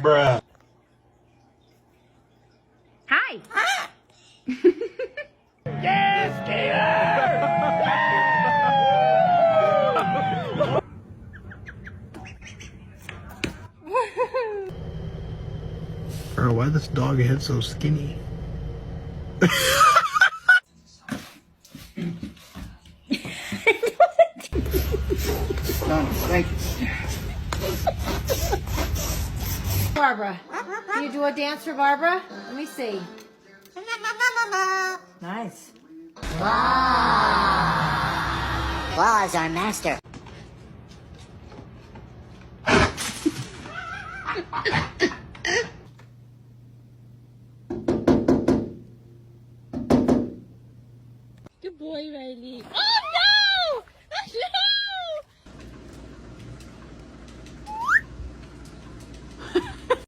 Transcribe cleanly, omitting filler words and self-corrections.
Bruh. Hi. Bro, why this dog head so skinny? Thank you. Barbara, can you do a dance for Barbara? Let me see. Nice. Claw is our master. Good boy, Riley.